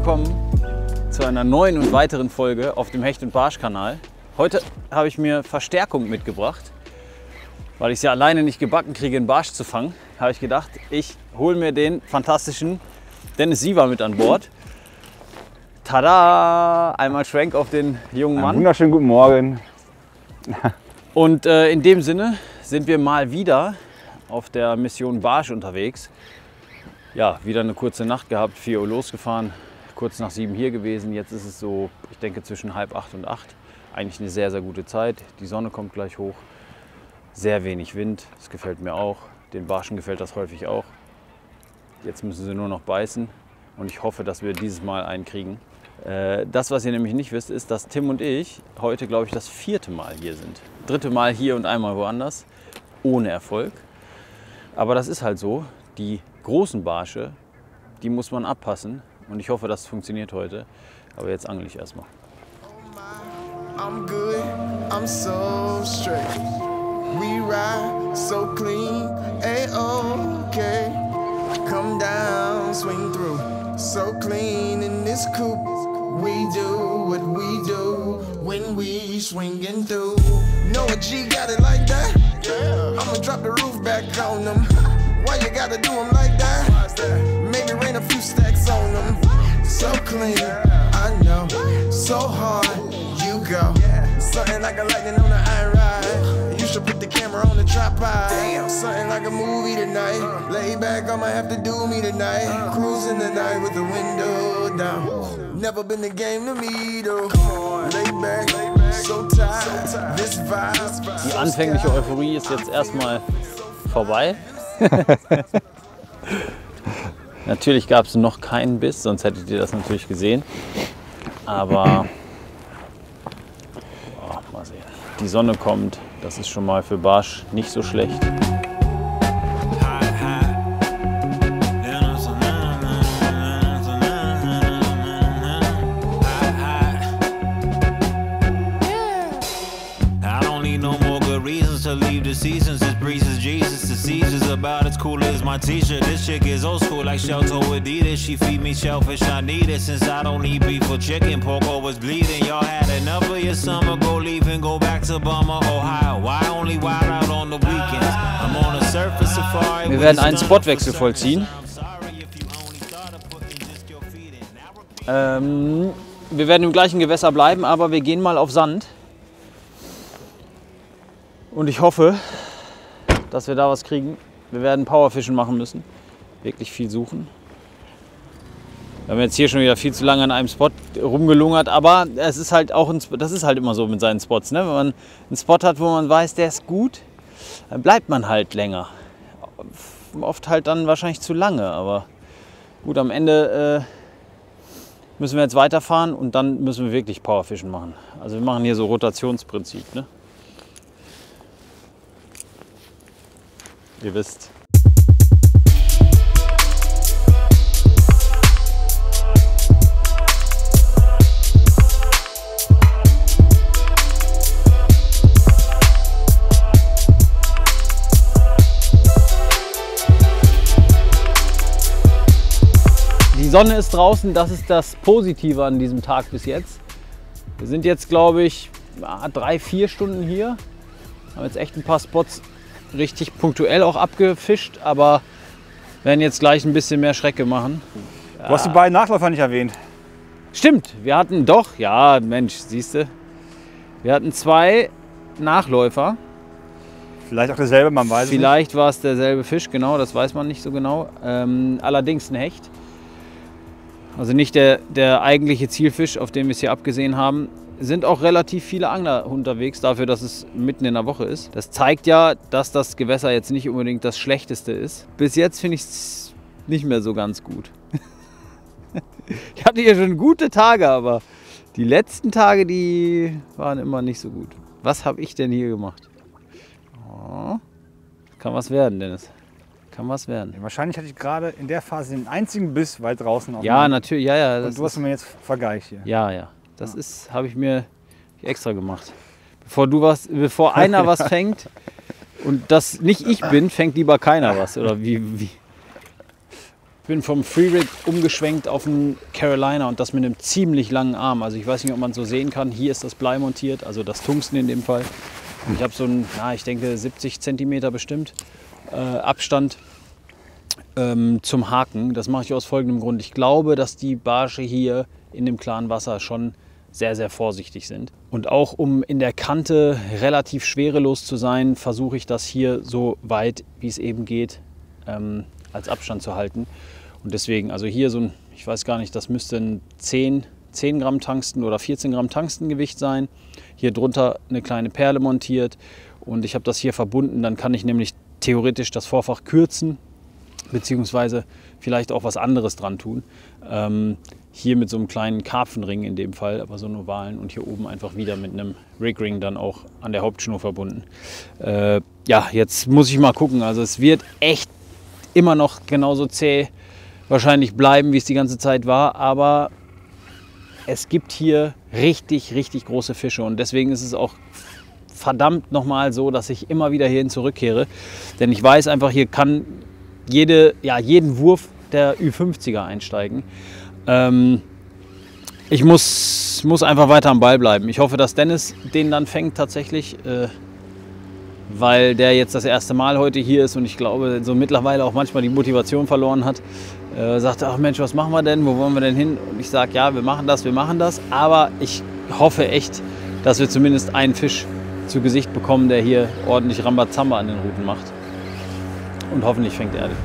willkommen zu einer neuen und weiteren Folge auf dem Hecht- und Barsch-Kanal. Heute habe ich mir Verstärkung mitgebracht, weil ich es ja alleine nicht gebacken kriege, einen Barsch zu fangen. Habe ich gedacht, ich hole mir den fantastischen Dennis Siever mit an Bord. Tada! Einmal Schwenk auf den jungen Mann. Wunderschönen guten Morgen. Und in dem Sinne sind wir mal wieder auf der Mission Barsch unterwegs. Ja, wieder eine kurze Nacht gehabt, 4 Uhr losgefahren, kurz nach 7 hier gewesen. Jetzt ist es so, ich denke zwischen 7:30 und 8. Eigentlich eine sehr, sehr gute Zeit. Die Sonne kommt gleich hoch. Sehr wenig Wind, das gefällt mir auch. Den Barschen gefällt das häufig auch. Jetzt müssen sie nur noch beißen und ich hoffe, dass wir dieses Mal einen kriegen. Das, was ihr nämlich nicht wisst, ist, dass Tim und ich heute, glaube ich, das 4. Mal hier sind. 3. Mal hier und einmal woanders, ohne Erfolg. Aber das ist halt so, die großen Barsche, die muss man abpassen und ich hoffe, das funktioniert heute. Aber jetzt angel ich erstmal. I'm good, I'm so straight. We ride so clean, A-okay. Come down, swing through, so clean in this coupe. We do what we do when we swinging through. Know a G got it like that? Yeah. I'ma drop the roof back on them. Why you gotta do them like that? Maybe rain a few stacks on them. So clean, I know, so hard, you go. Something like a lightning on the iron ride. You should put the camera on the tripod. Damn, something like a movie tonight. Lay back, I'ma have to do me tonight. Cruising the night with the window down. Never been the game to me though. Lay back, so tired. This vibe. Die anfängliche Euphorie ist jetzt erstmal vorbei. Natürlich gab es noch keinen Biss, sonst hättet ihr das natürlich gesehen. Aber mal sehen. Die Sonne kommt, das ist schon mal für Barsch nicht so schlecht. Leave the seasons, this breezes Jesus. The seizures about as cool as my t-shirt. This chick is old school like Shelto Adidas. She feed me shellfish, I need it. Since I don't eat beef or chicken, pork was bleeding. Y'all had enough of your summer, go leave and go back to Bummer, Ohio. Why only wild out on the weekends? I'm on a surface safari. Wir werden einen Spotwechsel vollziehen. Wir werden im gleichen Gewässer bleiben, aber wir gehen mal auf Sand. Und ich hoffe, dass wir da was kriegen. Wir werden Powerfischen machen müssen. Wirklich viel suchen. Wir haben jetzt hier schon wieder viel zu lange an einem Spot rumgelungert, aber es ist halt auch das ist halt immer so mit seinen Spots. Ne? Wenn man einen Spot hat, wo man weiß, der ist gut, dann bleibt man halt länger. Oft halt dann wahrscheinlich zu lange, aber gut, am Ende müssen wir jetzt weiterfahren und dann müssen wir wirklich Powerfischen machen. Also wir machen hier so Rotationsprinzip. Ne? Ihr wisst. Die Sonne ist draußen, das ist das Positive an diesem Tag bis jetzt. Wir sind jetzt, glaube ich, 3-4 Stunden hier. Haben jetzt echt ein paar Spots richtig punktuell auch abgefischt, aber werden jetzt gleich ein bisschen mehr Schrecke machen. Du hast die beiden Nachläufer nicht erwähnt. Stimmt, wir hatten doch, ja Mensch, siehst du, wir hatten 2 Nachläufer. Vielleicht auch derselbe, man weiß es nicht. Vielleicht war es derselbe Fisch, genau, das weiß man nicht so genau. Allerdings ein Hecht. Also nicht der eigentliche Zielfisch, auf den wir es hier abgesehen haben. Sind auch relativ viele Angler unterwegs, dafür, dass es mitten in der Woche ist. Das zeigt ja, dass das Gewässer jetzt nicht unbedingt das Schlechteste ist. Bis jetzt finde ich es nicht mehr so ganz gut. Ich hatte hier schon gute Tage, aber die letzten Tage, die waren immer nicht so gut. Was habe ich denn hier gemacht? Oh, kann was werden, Dennis. Kann was werden. Ja, wahrscheinlich hatte ich gerade in der Phase den einzigen Biss weit draußen. Auf Ja, natürlich, ja. Und du hast mir jetzt Vergleich hier. Ja. Das habe ich mir extra gemacht. Bevor einer was fängt und das nicht ich bin, fängt lieber keiner was. Oder wie? bin vom Free-Rig umgeschwenkt auf einen Carolina und das mit einem ziemlich langen Arm. Also ich weiß nicht, ob man es so sehen kann. Hier ist das Blei montiert, also das Tungsten in dem Fall. Und ich habe so einen, ja, ich denke 70 cm bestimmt Abstand zum Haken. Das mache ich aus folgendem Grund. Ich glaube, dass die Barsche hier in dem klaren Wasser schon sehr, sehr vorsichtig sind. Und auch um in der Kante relativ schwerelos zu sein, versuche ich das hier so weit, wie es eben geht, als Abstand zu halten. Und deswegen, also hier so ein, ich weiß gar nicht, das müsste ein 10 Gramm Tungsten oder 14 Gramm Tungstengewicht sein. Hier drunter eine kleine Perle montiert und ich habe das hier verbunden. Dann kann ich nämlich theoretisch das Vorfach kürzen, beziehungsweise vielleicht auch was anderes dran tun. Hier mit so einem kleinen Karpfenring in dem Fall, aber so einen ovalen und hier oben einfach wieder mit einem Rigring dann auch an der Hauptschnur verbunden. Ja, jetzt muss ich mal gucken. Also es wird echt immer noch genauso zäh wahrscheinlich bleiben, wie es die ganze Zeit war, aber es gibt hier richtig, richtig große Fische und deswegen ist es auch verdammt nochmal so, dass ich immer wieder hierhin zurückkehre, denn ich weiß einfach, hier kann jeden Wurf der Ü50er einsteigen. Ich muss einfach weiter am Ball bleiben. Ich hoffe, dass Dennis den dann fängt tatsächlich, weil der jetzt das erste Mal heute hier ist und ich glaube, so mittlerweile auch manchmal die Motivation verloren hat. Sagt, ach Mensch, was machen wir denn? Wo wollen wir denn hin? Und ich sage, ja, wir machen das. Aber ich hoffe echt, dass wir zumindest einen Fisch zu Gesicht bekommen, der hier ordentlich Rambazamba an den Ruten macht. Und hoffentlich fängt er den.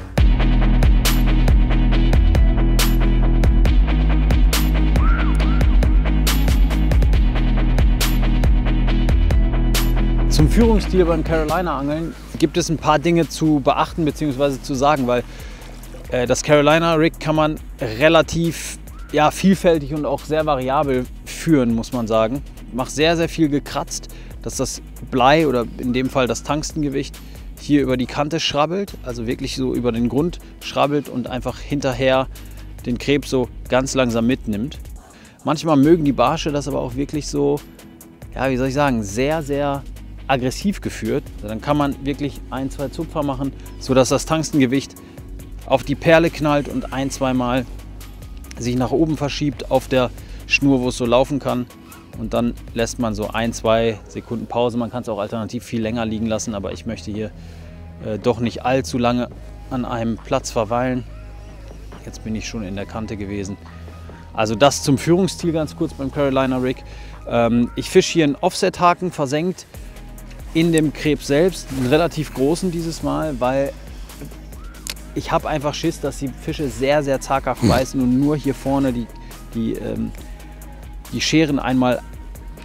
Zum Führungsstil beim Carolina-Angeln gibt es ein paar Dinge zu beachten bzw. zu sagen, weil das Carolina-Rig kann man relativ vielfältig und auch sehr variabel führen, muss man sagen. Macht sehr, sehr viel gekratzt, dass das Blei oder in dem Fall das Tungstengewicht hier über die Kante schrabbelt, also wirklich so über den Grund schrabbelt und einfach hinterher den Krebs so ganz langsam mitnimmt. Manchmal mögen die Barsche das aber auch wirklich so, ja, wie soll ich sagen, sehr, sehr aggressiv geführt. Also dann kann man wirklich 1-2 Zupfer machen, sodass das Tungstengewicht auf die Perle knallt und 1-2 Mal sich nach oben verschiebt auf der Schnur, wo es so laufen kann. Und dann lässt man so 1-2 Sekunden Pause. Man kann es auch alternativ viel länger liegen lassen, aber ich möchte hier doch nicht allzu lange an einem Platz verweilen. Jetzt bin ich schon in der Kante gewesen. Also das zum Führungsstil ganz kurz beim Carolina Rig. Ich fische hier einen Offset-Haken versenkt in dem Krebs selbst, einen relativ großen dieses Mal, weil ich habe einfach Schiss, dass die Fische sehr, sehr zaghaft beißen und nur hier vorne die Scheren einmal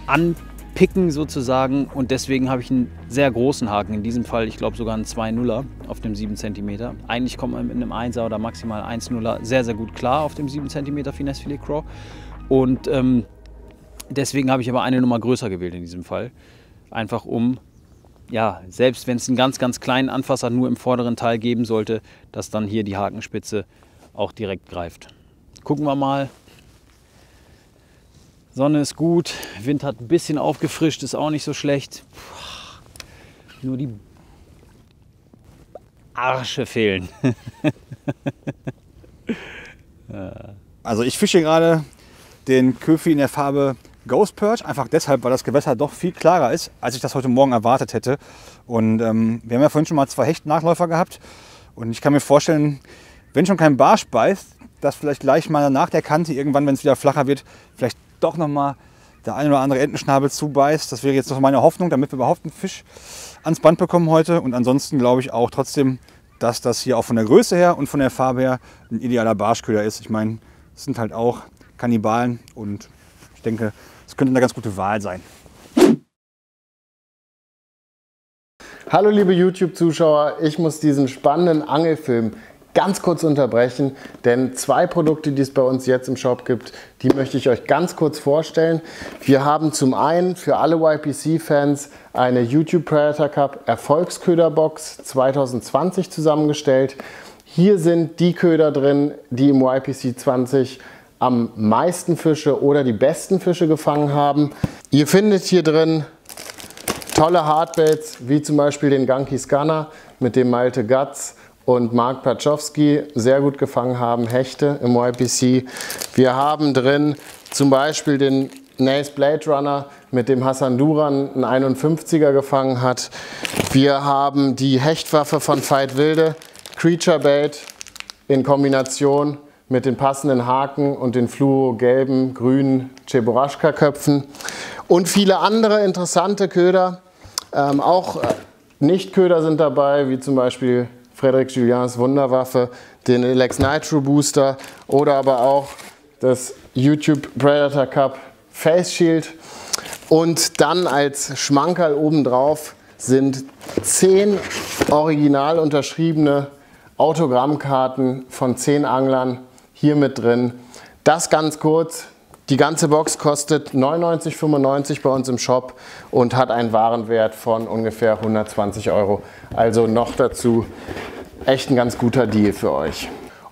anpicken sozusagen und deswegen habe ich einen sehr großen Haken, in diesem Fall ich glaube sogar einen 2-0er auf dem 7 cm. Eigentlich kommt man mit einem 1er oder maximal 1-0er sehr, sehr gut klar auf dem 7 cm Finesse Filet Craw und deswegen habe ich aber eine Nummer größer gewählt in diesem Fall, einfach um, ja, selbst wenn es einen ganz, ganz kleinen Anfasser nur im vorderen Teil geben sollte, dass dann hier die Hakenspitze auch direkt greift. Gucken wir mal. Sonne ist gut, Wind hat ein bisschen aufgefrischt, ist auch nicht so schlecht. Puh, nur die Arsche fehlen. Also ich fische gerade den Köfi in der Farbe Ghost Perch, einfach deshalb, weil das Gewässer doch viel klarer ist, als ich das heute Morgen erwartet hätte. Und wir haben ja vorhin schon mal 2 Hechtnachläufer gehabt. Und ich kann mir vorstellen, wenn schon kein Barsch beißt, dass vielleicht gleich mal nach der Kante irgendwann, wenn es wieder flacher wird, vielleicht doch noch mal der ein oder andere Entenschnabel zubeißt. Das wäre jetzt noch meine Hoffnung, damit wir überhaupt einen Fisch ans Band bekommen heute. Und ansonsten glaube ich auch trotzdem, dass das hier auch von der Größe her und von der Farbe her ein idealer Barschköder ist. Ich meine, es sind halt auch Kannibalen und ich denke, es könnte eine ganz gute Wahl sein. Hallo liebe YouTube-Zuschauer, ich muss diesen spannenden Angelfilm ganz kurz unterbrechen, denn 2 Produkte, die es bei uns jetzt im Shop gibt, die möchte ich euch ganz kurz vorstellen. Wir haben zum einen für alle YPC-Fans eine YouTube Predator Cup Erfolgsköderbox 2020 zusammengestellt. Hier sind die Köder drin, die im YPC 20 am meisten Fische oder die besten Fische gefangen haben. Ihr findet hier drin tolle Hardbaits, wie zum Beispiel den Gunky Scanner mit dem Malte Guts und Mark Paczowski sehr gut gefangen haben, Hechte im YPC. Wir haben drin zum Beispiel den Nace Blade Runner, mit dem Hassan Duran einen 51er gefangen hat. Wir haben die Hechtwaffe von Veit Wilde, Creature Bait in Kombination mit den passenden Haken und den fluo-gelben, grünen Cheburashka-Köpfen. Und viele andere interessante Köder. Auch Nicht-Köder sind dabei, wie zum Beispiel Frédéric Juliens Wunderwaffe, den Elex Nitro Booster oder aber auch das YouTube Predator Cup Face Shield. Und dann als Schmankerl obendrauf sind 10 original unterschriebene Autogrammkarten von 10 Anglern hier mit drin. Das ganz kurz. Die ganze Box kostet 99,95 € bei uns im Shop und hat einen Warenwert von ungefähr 120 €. Also noch dazu echt ein ganz guter Deal für euch.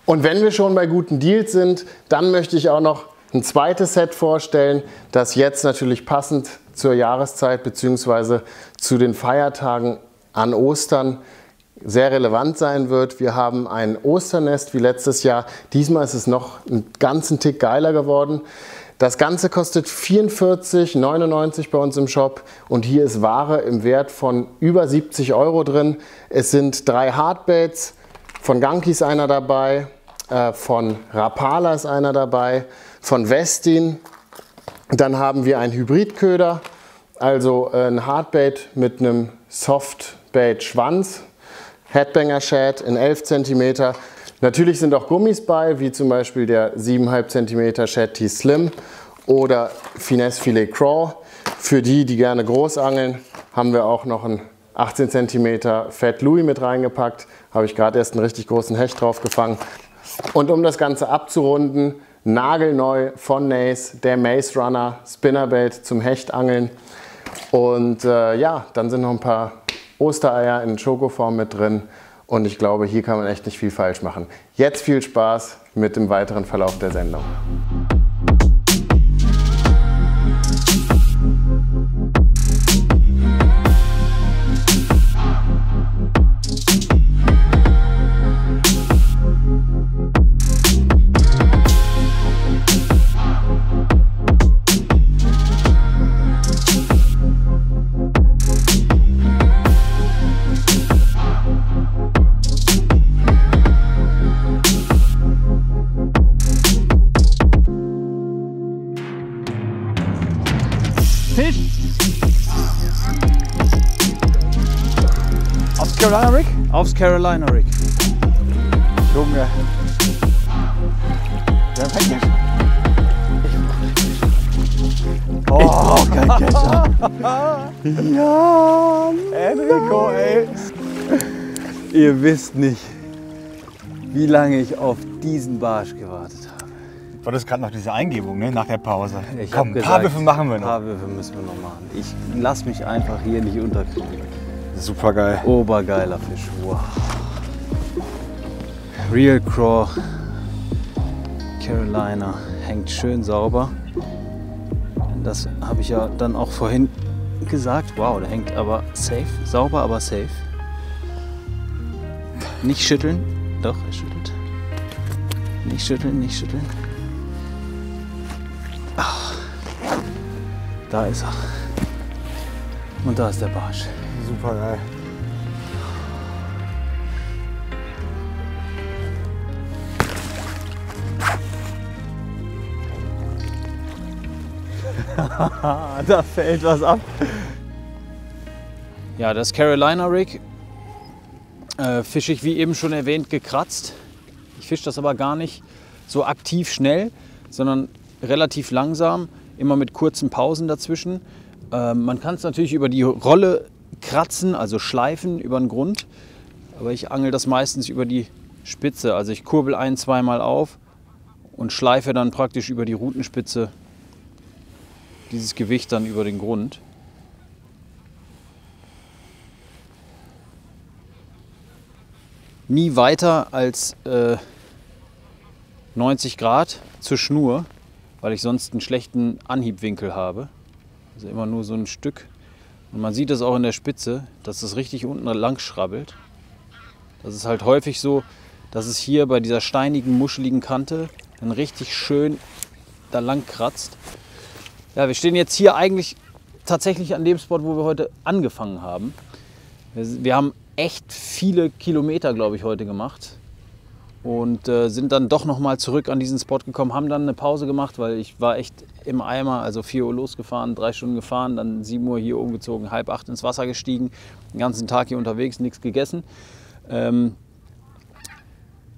Und wenn wir schon bei guten Deals sind, dann möchte ich auch noch ein zweites Set vorstellen, das jetzt natürlich passend zur Jahreszeit bzw. zu den Feiertagen an Ostern sehr relevant sein wird. Wir haben ein Osternest wie letztes Jahr. Diesmal ist es noch einen ganzen Tick geiler geworden. Das Ganze kostet 44,99 € bei uns im Shop und hier ist Ware im Wert von über 70 € drin. Es sind 3 Hardbaits, von Ganki ist einer dabei, von Rapala ist einer dabei, von Westin. Dann haben wir einen Hybridköder, also ein Hardbait mit einem Softbait-Schwanz, Headbanger Shad in 11 cm. Natürlich sind auch Gummis bei, wie zum Beispiel der 7,5 cm Shad T Slim oder Finesse Filet Craw. Für die, die gerne groß angeln, haben wir auch noch einen 18 cm Fat Louis mit reingepackt. Habe ich gerade erst einen richtig großen Hecht drauf gefangen. Und um das Ganze abzurunden, nagelneu von Nace, der Mace Runner Spinnerbait zum Hechtangeln. Und ja, dann sind noch ein paar Ostereier in Schokoform mit drin. Und ich glaube, hier kann man echt nicht viel falsch machen. Jetzt viel Spaß mit dem weiteren Verlauf der Sendung. Aufs Carolina Rig? Aufs Carolina Rig. Junge. Der Päckchen. Oh, kein Kescher. Ja, Enrico, ey. Ihr wisst nicht, wie lange ich auf diesen Barsch gewartet habe. War das gerade noch diese Eingebung, ne? Nach der Pause? Ich Komm, hab ein paar gesagt, Würfe machen wir Ein noch. paar Würfe müssen wir noch machen. Ich lass mich einfach hier nicht unterkriegen. Super geil. Obergeiler Fisch. Wow. Real Craw. Carolina. Hängt schön sauber. Das habe ich ja dann auch vorhin gesagt. Wow, der hängt aber safe. Sauber, aber safe. Nicht schütteln. Doch, er schüttelt. Nicht schütteln, nicht schütteln. Ach, da ist er. Und da ist der Barsch. Super geil. Da fällt was ab. Ja, das Carolina Rig fische ich wie eben schon erwähnt gekratzt. Ich fische das aber gar nicht so aktiv schnell, sondern relativ langsam, immer mit kurzen Pausen dazwischen. Man kann es natürlich über die Rolle kratzen, also schleifen über den Grund, aber ich angel das meistens über die Spitze. Also ich kurbel ein-, zweimal auf und schleife dann praktisch über die Rutenspitze dieses Gewicht dann über den Grund. Nie weiter als 90 Grad zur Schnur, weil ich sonst einen schlechten Anhiebwinkel habe. Also immer nur so ein Stück. Und man sieht das auch in der Spitze, dass es richtig unten lang schrabbelt. Das ist halt häufig so, dass es hier bei dieser steinigen, muscheligen Kante dann richtig schön da lang kratzt. Ja, wir stehen jetzt hier eigentlich tatsächlich an dem Spot, wo wir heute angefangen haben. Wir haben echt viele Kilometer, glaube ich, heute gemacht. Und sind dann doch noch mal zurück an diesen Spot gekommen, haben dann eine Pause gemacht, weil ich war echt im Eimer, also 4 Uhr losgefahren, 3 Stunden gefahren, dann 7 Uhr hier umgezogen, 7:30 ins Wasser gestiegen, den ganzen Tag hier unterwegs, nichts gegessen.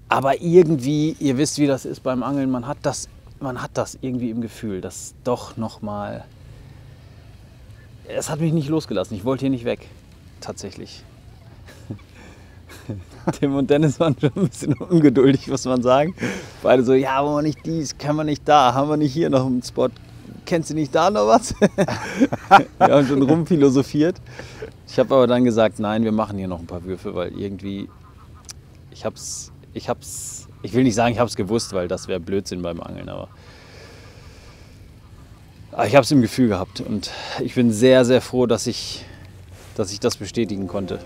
Aber irgendwie, ihr wisst, wie das ist beim Angeln, man hat das irgendwie im Gefühl, dass doch noch mal, es hat mich nicht losgelassen, ich wollte hier nicht weg, tatsächlich. Tim und Dennis waren schon ein bisschen ungeduldig, muss man sagen. Beide so, ja, wollen wir nicht dies, können wir nicht da, haben wir nicht hier noch einen Spot, kennst du nicht da noch was? Wir haben schon rumphilosophiert. Ich habe aber dann gesagt, nein, wir machen hier noch ein paar Würfe, weil irgendwie, ich will nicht sagen, ich habe es gewusst, weil das wäre Blödsinn beim Angeln, aber ich habe es im Gefühl gehabt und ich bin sehr, sehr froh, dass ich das bestätigen konnte.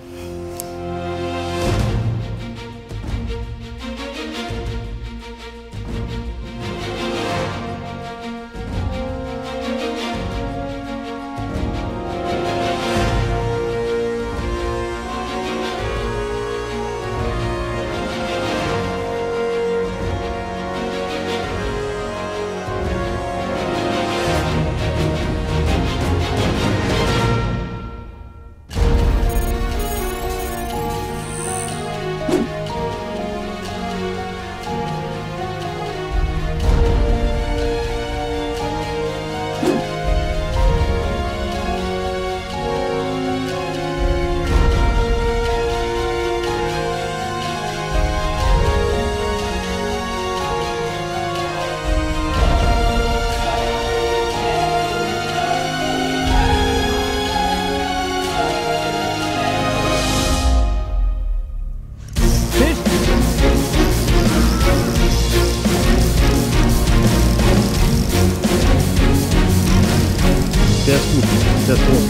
Der ist gut, der ist groß.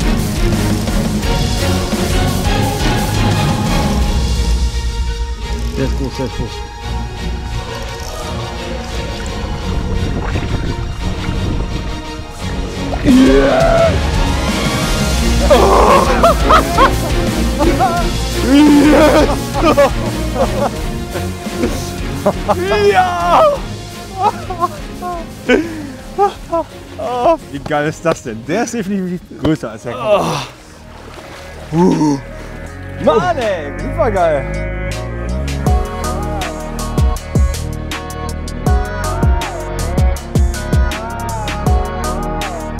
Der ist groß, der ist groß. Yeah. Oh. Yes. Ja! Oh, wie geil ist das denn? Der ist definitiv größer als der Kopf. Mann ey, super geil.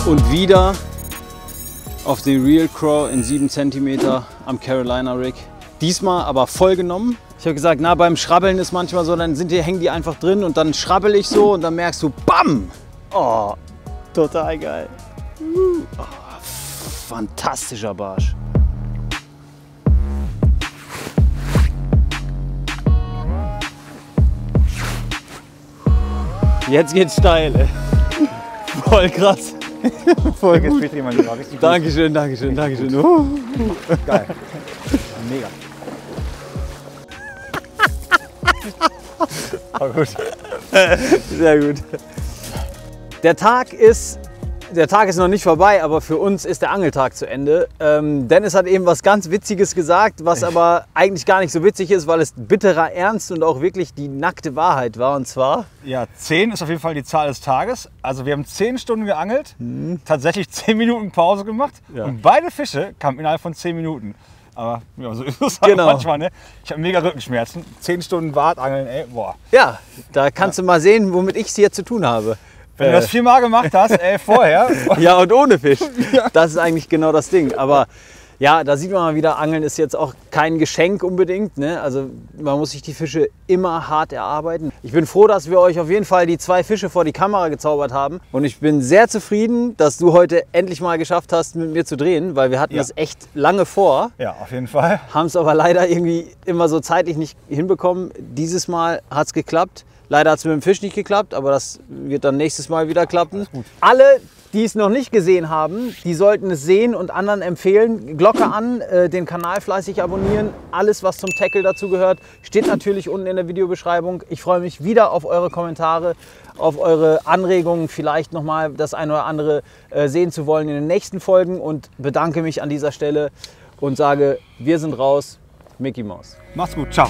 Und wieder auf den Real Craw in 7 cm am Carolina Rig. Diesmal aber voll genommen. Ich habe gesagt, na, beim Schrabbeln ist manchmal so, dann hängen die einfach drin und dann schrabbel ich so und dann merkst du, BAM! Oh, total geil. Oh, fantastischer Barsch. Jetzt geht's steil, ey. Voll krass. Voll gut. Petri, mein Lieber, richtig gut. Dankeschön, Dankeschön, Dankeschön. Geil. Mega. Aber gut. Sehr gut. Der Tag ist noch nicht vorbei, aber für uns ist der Angeltag zu Ende. Dennis hat eben was ganz Witziges gesagt, was aber eigentlich gar nicht so witzig ist, weil es bitterer Ernst und auch wirklich die nackte Wahrheit war. Und zwar? Ja, 10 ist auf jeden Fall die Zahl des Tages. Also wir haben 10 Stunden geangelt, tatsächlich 10 Minuten Pause gemacht und beide Fische kamen innerhalb von 10 Minuten. Aber ja, so ist es halt manchmal, ne? Ich habe mega Rückenschmerzen. 10 Stunden Wartangeln, ey, boah. Ja, da kannst du mal sehen, womit ich es hier zu tun habe. Wenn du das 4-mal gemacht hast, vorher. Ja, und ohne Fisch. Das ist eigentlich genau das Ding. Aber ja, da sieht man mal wieder, Angeln ist jetzt auch kein Geschenk unbedingt, ne? Also man muss sich die Fische immer hart erarbeiten. Ich bin froh, dass wir euch auf jeden Fall die 2 Fische vor die Kamera gezaubert haben. Und ich bin sehr zufrieden, dass du heute endlich mal geschafft hast, mit mir zu drehen, weil wir hatten das echt lange vor. Ja, auf jeden Fall. Haben es aber leider irgendwie immer so zeitlich nicht hinbekommen. Dieses Mal hat es geklappt. Leider hat es mit dem Fisch nicht geklappt, aber das wird dann nächstes Mal wieder klappen. Alle, die es noch nicht gesehen haben, die sollten es sehen und anderen empfehlen. Glocke an, den Kanal fleißig abonnieren. Alles, was zum Tackle dazu gehört, steht natürlich unten in der Videobeschreibung. Ich freue mich wieder auf eure Kommentare, auf eure Anregungen, vielleicht nochmal das eine oder andere sehen zu wollen in den nächsten Folgen und bedanke mich an dieser Stelle und sage, wir sind raus. Mickey Mouse. Macht's gut, ciao.